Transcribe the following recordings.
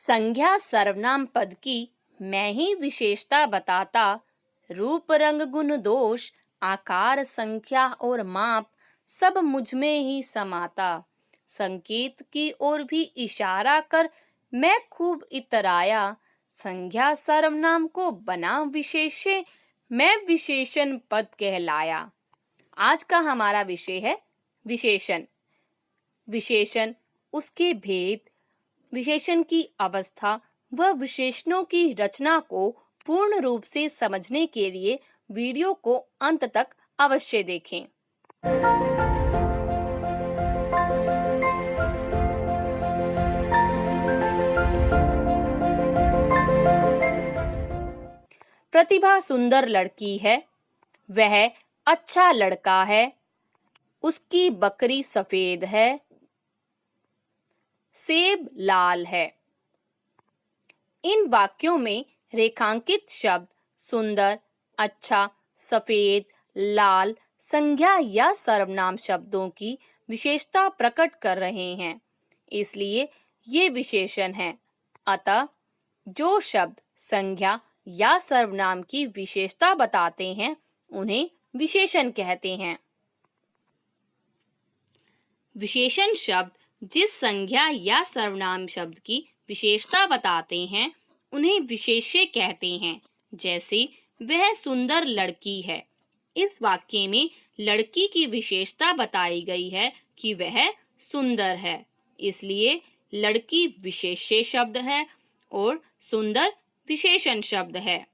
संज्ञा सर्वनाम पद की मैं ही विशेषता बताता, रूप रंग गुण दोष आकार संख्या और माप सब मुझ में ही समाता। संकेत की ओर भी इशारा कर मैं खूब इतराया, संज्ञा सर्वनाम को बना विशेष्य, मैं विशेषण पद कहलाया। आज का हमारा विषय है विशेषण। विशेषण, उसके भेद, विशेषण की अवस्था व विशेषणों की रचना को पूर्ण रूप से समझने के लिए वीडियो को अंत तक अवश्य देखें। प्रतिभा सुंदर लड़की है, वह अच्छा लड़का है, उसकी बकरी सफेद है, सेब लाल है। इन वाक्यों में रेखांकित शब्द सुंदर, अच्छा, सफेद, लाल संज्ञा या सर्वनाम शब्दों की विशेषता प्रकट कर रहे हैं, इसलिए ये विशेषण हैं। अतः जो शब्द संज्ञा या सर्वनाम की विशेषता बताते हैं उन्हें विशेषण कहते हैं। विशेषण शब्द जिस संज्ञा या सर्वनाम शब्द की विशेषता बताते हैं उन्हें विशेष्य कहते हैं। जैसे वह सुंदर लड़की है, इस वाक्य में लड़की की विशेषता बताई गई है कि वह सुंदर है, इसलिए लड़की विशेष्य शब्द है और सुंदर विशेषण शब्द है।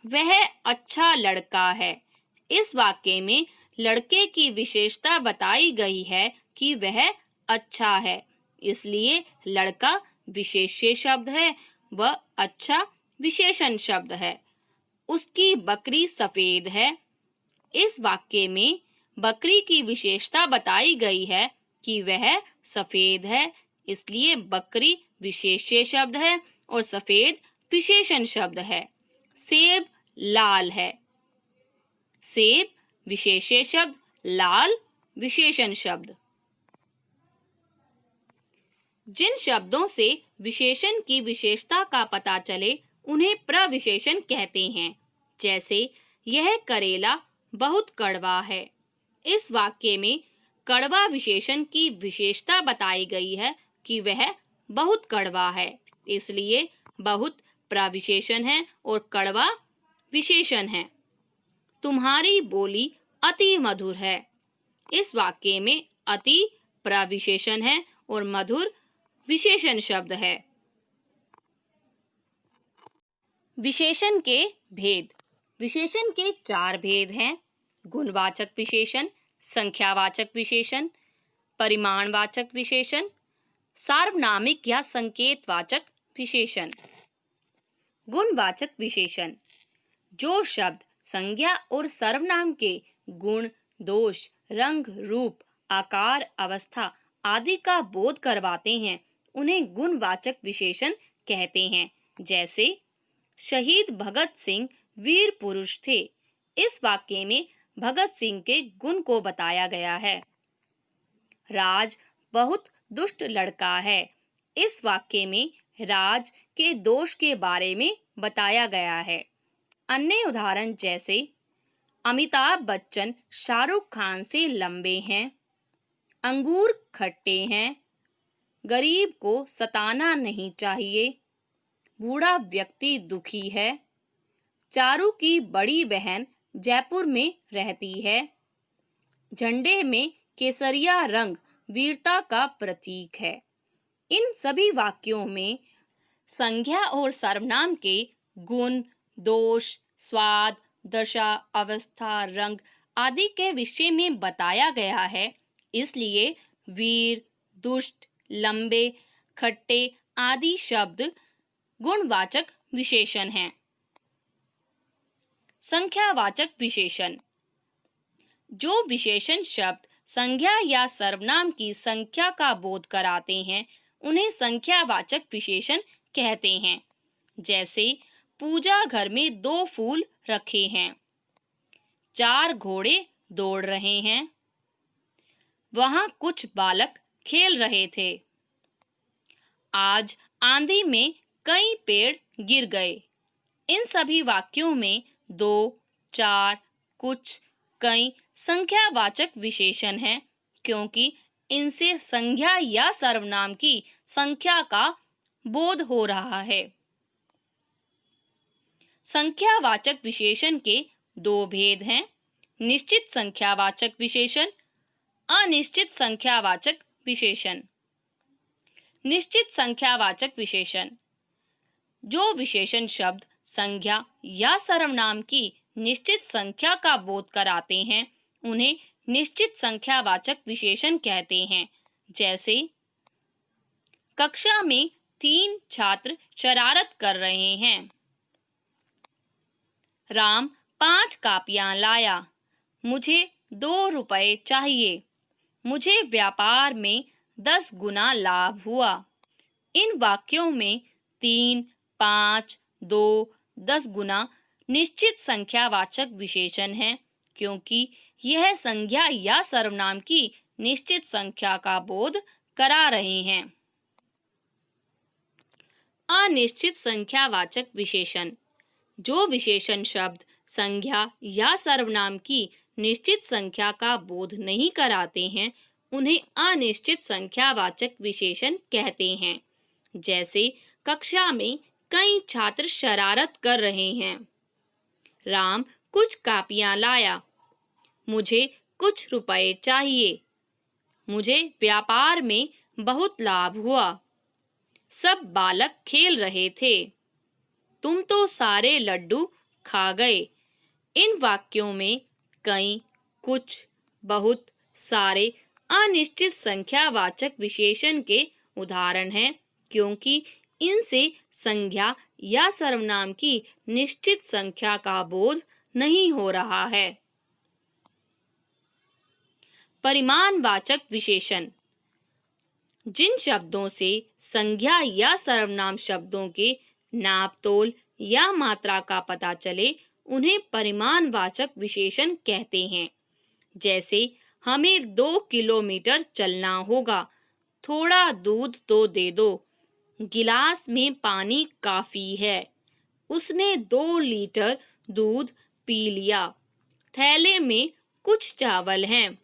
वह अच्छा लड़का है, इस वाक्य में लड़के की विशेषता बताई गई है कि वह अच्छा है, इसलिए लड़का विशेष्य शब्द है व अच्छा विशेषण शब्द है। उसकी बकरी सफेद है, इस वाक्य में बकरी की विशेषता बताई गई है कि वह सफेद है, इसलिए बकरी विशेष्य शब्द है और सफेद विशेषण शब्द है। सेब लाल है, सेब विशेष्य शब्द, लाल विशेषण शब्द। जिन शब्दों से विशेषण की विशेषता का पता चले उन्हें प्रविशेषण कहते हैं। जैसे यह करेला बहुत कड़वा है, इस वाक्य में कड़वा विशेषण की विशेषता बताई गई है कि वह बहुत कड़वा है, इसलिए बहुत प्रविशेषण है और कड़वा विशेषण है। तुम्हारी बोली अति मधुर है, इस वाक्य में अति प्रविशेषण है और मधुर विशेषण शब्द है। विशेषण के भेद। विशेषण के 4 भेद हैं: गुणवाचक विशेषण, संख्यावाचक विशेषण, परिमाणवाचक विशेषण, सार्वनामिक या संकेतवाचक विशेषण। गुणवाचक विशेषण, जो शब्द संज्ञा और सर्वनाम के गुण, दोष, रंग, रूप, आकार, अवस्था आदि का बोध करवाते हैं उन्हें गुणवाचक विशेषण कहते हैं। जैसे शहीद भगत सिंह वीर पुरुष थे, इस वाक्य में भगत सिंह के गुण को बताया गया है। राज बहुत दुष्ट लड़का है, इस वाक्य में राज के दोष के बारे में बताया गया है। अन्य उदाहरण जैसे अमिताभ बच्चन शाहरुख खान से लंबे हैं, अंगूर खट्टे हैं, गरीब को सताना नहीं चाहिए, बूढ़ा व्यक्ति दुखी है, चारू की बड़ी बहन जयपुर में रहती है, झंडे में केसरिया रंग वीरता का प्रतीक है। इन सभी वाक्यों में संज्ञा और सर्वनाम के गुण, दोष, स्वाद, दशा, अवस्था, रंग आदि के विषय में बताया गया है, इसलिए वीर, दुष्ट, लंबे, खट्टे आदि शब्द गुणवाचक विशेषण हैं। संख्यावाचक विशेषण, जो विशेषण शब्द संज्ञा या सर्वनाम की संख्या का बोध कराते हैं उन्हें संख्यावाचक विशेषण कहते हैं। जैसे पूजा घर में 2 फूल रखे हैं, 4 घोड़े दौड़ रहे हैं, वहां कुछ बालक खेल रहे थे, आज आंधी में कई पेड़ गिर गए। इन सभी वाक्यों में 2, 4, कुछ, कई संख्यावाचक विशेषण हैं, क्योंकि इनसे संज्ञा या सर्वनाम की संख्या का बोध हो रहा है। संख्यावाचक विशेषण के 2 भेद हैं, निश्चित संख्यावाचक विशेषण, अनिश्चित संख्यावाचक विशेषण। निश्चित संख्यावाचक विशेषण: जो विशेषण शब्द संज्ञा या सर्वनाम की निश्चित संख्या का बोध कराते हैं, उन्हें निश्चित संख्यावाचक विशेषण कहते हैं। जैसे कक्षा में 3 छात्र शरारत कर रहे हैं। राम 5 कापियां लाया। मुझे 2 रुपए चाहिए। मुझे व्यापार में 10 गुना लाभ हुआ। इन वाक्यों में 3, 5, 2, 10 गुना निश्चित संख्यावाचक विशेषण हैं, क्योंकि यह संज्ञा या सर्वनाम की निश्चित संख्या का बोध करा रहे हैं। अनिश्चित संख्यावाचक विशेषण: जो विशेषण शब्द संज्ञा या सर्वनाम की निश्चित संख्या का बोध नहीं कराते हैं, उन्हें अनिश्चित संख्यावाचक विशेषण कहते हैं। जैसे कक्षा में कई छात्र शरारत कर रहे हैं। राम कुछ कापियां लाया। मुझे कुछ रुपए चाहिए। मुझे व्यापार में बहुत लाभ हुआ। सब बालक खेल रहे थे। तुम तो सारे लड्डू खा गए। इन वाक्यों में कई, कुछ, बहुत, सारे अनिश्चित संख्यावाचक विशेषण के उदाहरण हैं, क्योंकि इनसे संज्ञा या सर्वनाम की निश्चित संख्या का बोध नहीं हो रहा है। परिमाणवाचक विशेषण: जिन शब्दों से संज्ञा या सर्वनाम शब्दों के नापतोल या मात्रा का पता चले, उन्हें परिमाणवाचक विशेषण कहते हैं। जैसे हमें 2 किलोमीटर चलना होगा। थोड़ा दूध तो दे दो। गिलास में पानी काफी है। उसने 2 लीटर दूध पी लिया। थैले में कुछ चावल हैं।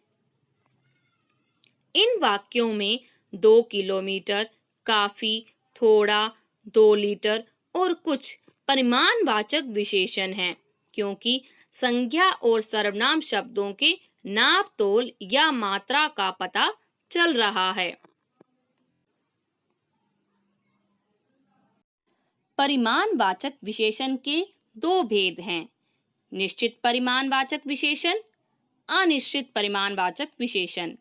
इन वाक्यों में 2 किलोमीटर, काफी, थोड़ा, 2 लीटर और कुछ परिमाणवाचक विशेषण हैं, क्योंकि संज्ञा और सर्वनाम शब्दों के नापतोल या मात्रा का पता चल रहा है। परिमाणवाचक विशेषण के 2 भेद हैं, निश्चित परिमाणवाचक विशेषण, अनिश्चित परिमाणवाचक विशेषण।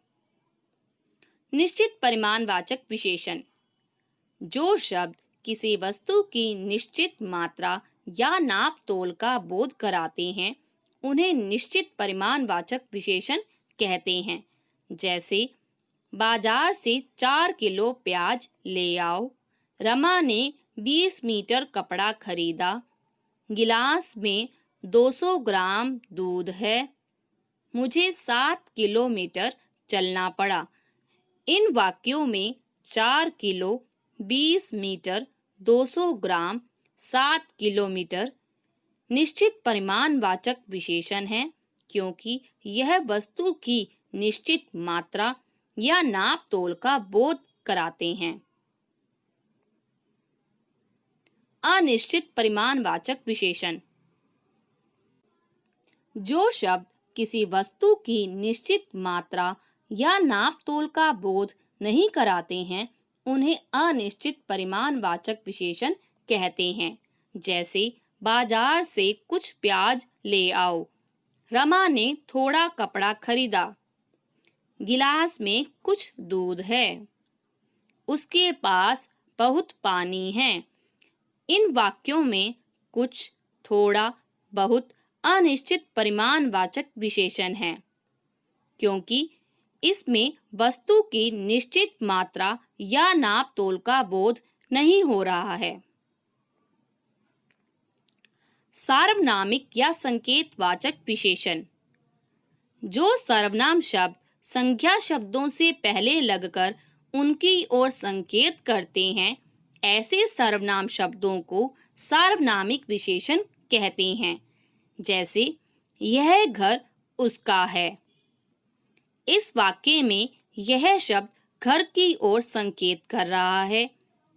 निश्चित परिमाणवाचक विशेषण: जो शब्द किसी वस्तु की निश्चित मात्रा या नापतोल का बोध कराते हैं, उन्हें निश्चित परिमाणवाचक विशेषण कहते हैं। जैसे बाजार से 4 किलो प्याज ले आओ। रमा ने 20 मीटर कपड़ा खरीदा। गिलास में 200 ग्राम दूध है। मुझे 7 किलोमीटर चलना पड़ा। इन वाक्यों में 4 किलो, 20 मीटर, 200 ग्राम, 7 किलोमीटर निश्चित परिमाणवाचक विशेषण हैं, क्योंकि यह वस्तु की निश्चित मात्रा या नापतोल का बोध कराते हैं। अनिश्चित परिमाणवाचक विशेषण: जो शब्द किसी वस्तु की निश्चित मात्रा या नापतोल का बोध नहीं कराते हैं, उन्हें अनिश्चित परिमाणवाचक विशेषण कहते हैं। जैसे बाजार से कुछ प्याज ले आओ। रमा ने थोड़ा कपड़ा खरीदा। गिलास में कुछ दूध है। उसके पास बहुत पानी है। इन वाक्यों में कुछ, थोड़ा, बहुत अनिश्चित परिमाणवाचक विशेषण हैं, क्योंकि इसमें वस्तु की निश्चित मात्रा या नापतोल का बोध नहीं हो रहा है। सार्वनामिक या संकेतवाचक विशेषण: जो सर्वनाम शब्द संज्ञा शब्दों से पहले लगकर उनकी ओर संकेत करते हैं, ऐसे सर्वनाम शब्दों को सार्वनामिक विशेषण कहते हैं। जैसे यह घर उसका है। इस वाक्य में यह शब्द घर की ओर संकेत कर रहा है।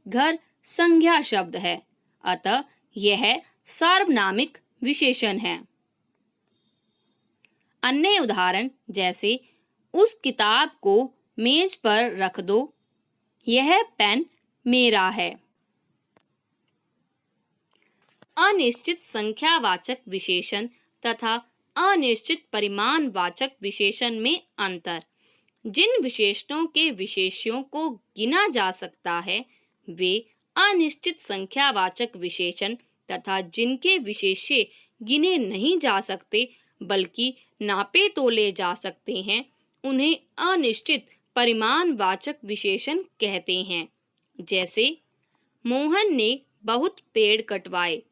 घर संज्ञा शब्द है, अतः यह सार्वनामिक विशेषण है। अन्य उदाहरण जैसे उस किताब को मेज पर रख दो, यह पेन मेरा है। अनिश्चित संख्यावाचक विशेषण तथा अनिश्चित परिमाणवाचक विशेषण में अंतर। जिन विशेषणों के विशेष्यों को गिना जा सकता है वे अनिश्चित संख्यावाचक विशेषण तथा जिनके विशेष्य गिने नहीं जा सकते बल्कि नापे तोले जा सकते हैं उन्हें अनिश्चित परिमाणवाचक विशेषण कहते हैं। जैसे मोहन ने बहुत पेड़ कटवाए।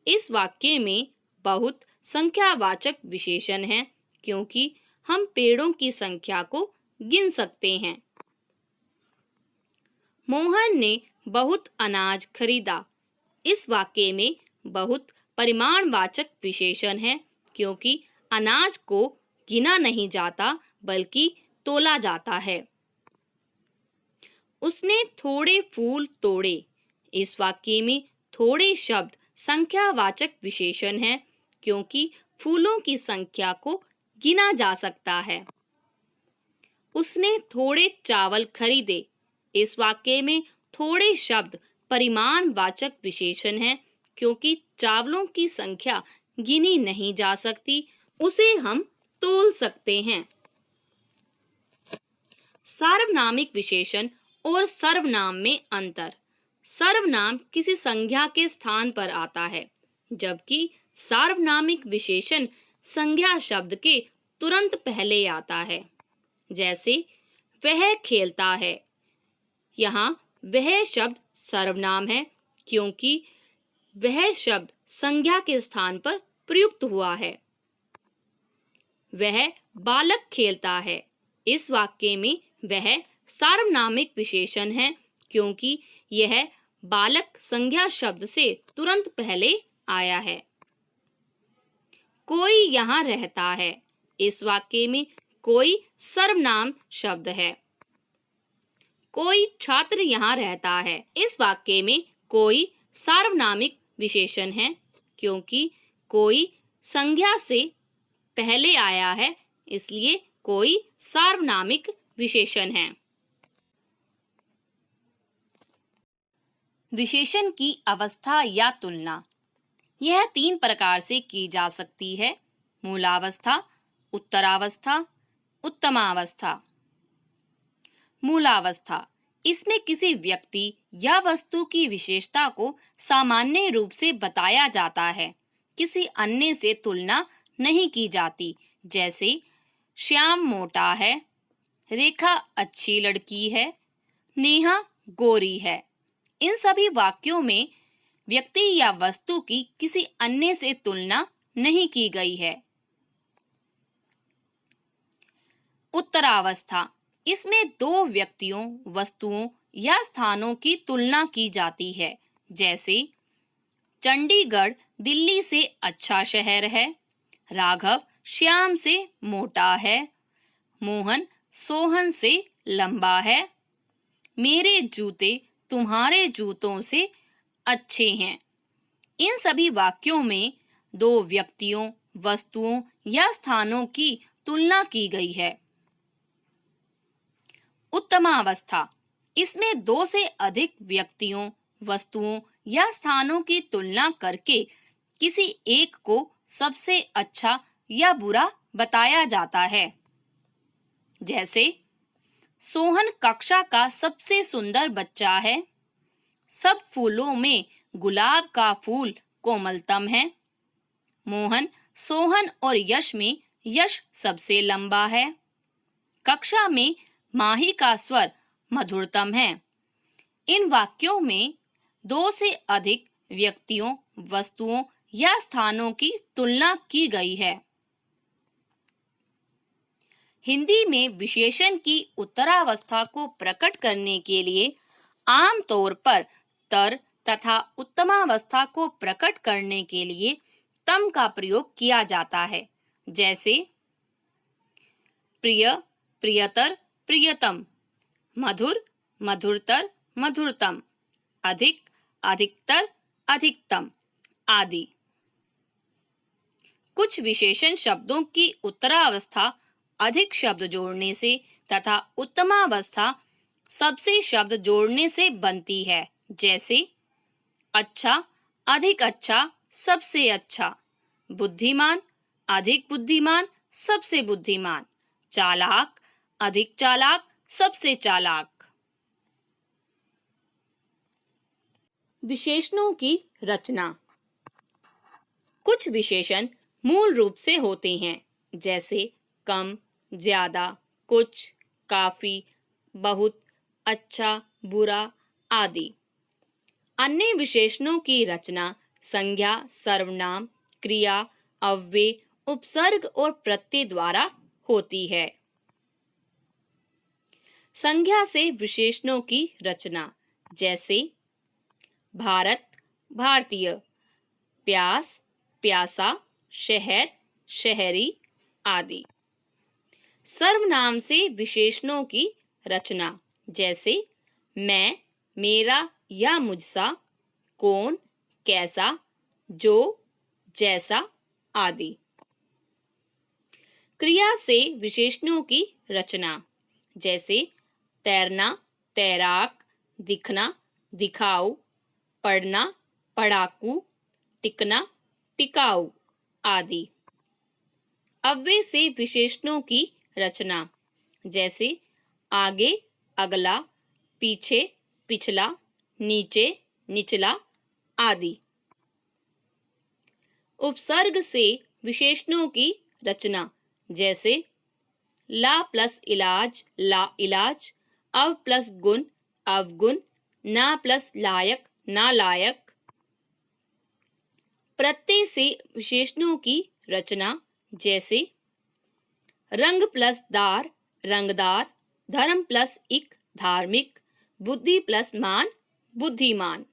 इस वाक्य में बहुत संख्यावाचक विशेषण है क्योंकि हम पेड़ों की संख्या को गिन सकते हैं। मोहन ने बहुत अनाज खरीदा। इस वाक्य में बहुत परिमाणवाचक विशेषण है क्योंकि अनाज को गिना नहीं जाता बल्कि तोला जाता है। उसने थोड़े फूल तोड़े। इस वाक्य में थोड़े शब्द संख्यावाचक विशेषण है क्योंकि फूलों की संख्या को गिना जा सकता है। उसने थोड़े चावल खरीदे। इस वाक्य में थोड़े शब्द परिमाणवाचक विशेषण है क्योंकि चावलों की संख्या गिनी नहीं जा सकती, उसे हम तोल सकते हैं। सार्वनामिक विशेषण और सर्वनाम में अंतर। सर्वनाम किसी संज्ञा के स्थान पर आता है जबकि सार्वनामिक विशेषण संज्ञा शब्द के तुरंत पहले आता है। जैसे वह खेलता है। यहाँ वह शब्द सर्वनाम है क्योंकि वह शब्द संज्ञा के स्थान पर प्रयुक्त हुआ है। वह बालक खेलता है। इस वाक्य में वह सार्वनामिक विशेषण है क्योंकि यह बालक संज्ञा शब्द से तुरंत पहले आया है। कोई यहाँ रहता है। इस वाक्य में कोई सर्वनाम शब्द है। कोई छात्र यहाँ रहता है। इस वाक्य में कोई सार्वनामिक विशेषण है क्योंकि कोई संज्ञा से पहले आया है, इसलिए कोई सार्वनामिक विशेषण है। विशेषण की अवस्था या तुलना। यह 3 प्रकार से की जा सकती है: मूलावस्था, उत्तरावस्था, उत्तमावस्था। मूलावस्था, इसमें किसी व्यक्ति या वस्तु की विशेषता को सामान्य रूप से बताया जाता है, किसी अन्य से तुलना नहीं की जाती। जैसे श्याम मोटा है, रेखा अच्छी लड़की है, नेहा गोरी है। इन सभी वाक्यों में व्यक्ति या वस्तु की किसी अन्य से तुलना नहीं की गई है। उत्तरावस्था, इसमें 2 व्यक्तियों, वस्तुओं या स्थानों की तुलना की जाती है। जैसे चंडीगढ़ दिल्ली से अच्छा शहर है, राघव श्याम से मोटा है, मोहन सोहन से लंबा है, मेरे जूते तुम्हारे जूतों से अच्छे हैं। इन सभी वाक्यों में 2 व्यक्तियों, वस्तुओं या स्थानों की तुलना की गई है। उत्तमावस्था, इसमें 2 से अधिक व्यक्तियों, वस्तुओं या स्थानों की तुलना करके किसी एक को सबसे अच्छा या बुरा बताया जाता है। जैसे सोहन कक्षा का सबसे सुंदर बच्चा है, सब फूलों में गुलाब का फूल कोमलतम है, मोहन, सोहन और यश में यश सबसे लंबा है, कक्षा में माही का स्वर मधुरतम है। इन वाक्यों में 2 से अधिक व्यक्तियों, वस्तुओं या स्थानों की तुलना की गई है। हिंदी में विशेषण की उत्तरावस्था को प्रकट करने के लिए आमतौर पर उत्तर तथा उत्तमावस्था को प्रकट करने के लिए तम का प्रयोग किया जाता है। जैसे प्रिय, प्रियतर, प्रियतम, मधुर, मधुरतर, मधुरतम, अधिक, अधिकतर, अधिकतम आदि। कुछ विशेषण शब्दों की उत्तरावस्था अधिक शब्द जोड़ने से तथा उत्तमावस्था सबसे शब्द जोड़ने से बनती है। जैसे अच्छा, अधिक अच्छा, सबसे अच्छा, बुद्धिमान, अधिक बुद्धिमान, सबसे बुद्धिमान, चालाक, अधिक चालाक, सबसे चालाक। विशेषणों की रचना। कुछ विशेषण मूल रूप से होते हैं, जैसे कम, ज्यादा, कुछ, काफी, बहुत, अच्छा, बुरा आदि। अन्य विशेषणों की रचना संज्ञा, सर्वनाम, क्रिया, अव्यय, उपसर्ग और प्रत्यय द्वारा होती है। संज्ञा से विशेषणों की रचना, जैसे भारत, भारतीय, प्यास, प्यासा, शहर, शहरी आदि। सर्वनाम से विशेषणों की रचना, जैसे मैं, मेरा या मुझसा, कौन, कैसा, जो, जैसा आदि। क्रिया से विशेषणों की रचना, जैसे तैरना, तैराक, दिखना, दिखाऊ, पढ़ना, पढ़ाकू, टिकना, टिकाऊ आदि। अव्यय से विशेषणों की रचना, जैसे आगे, अगला, पीछे, पिछला, नीचे, निचला आदि। उपसर्ग से विशेषणों की रचना, जैसे ला प्लस इलाज, ला इलाज, अव प्लस गुण, अवगुण, ना प्लस लायक, नालायक। प्रत्यय से विशेषणों की रचना, जैसे रंग प्लस दार, रंगदार, धर्म प्लस इक, धार्मिक, बुद्धि प्लस मान, बुद्धिमान।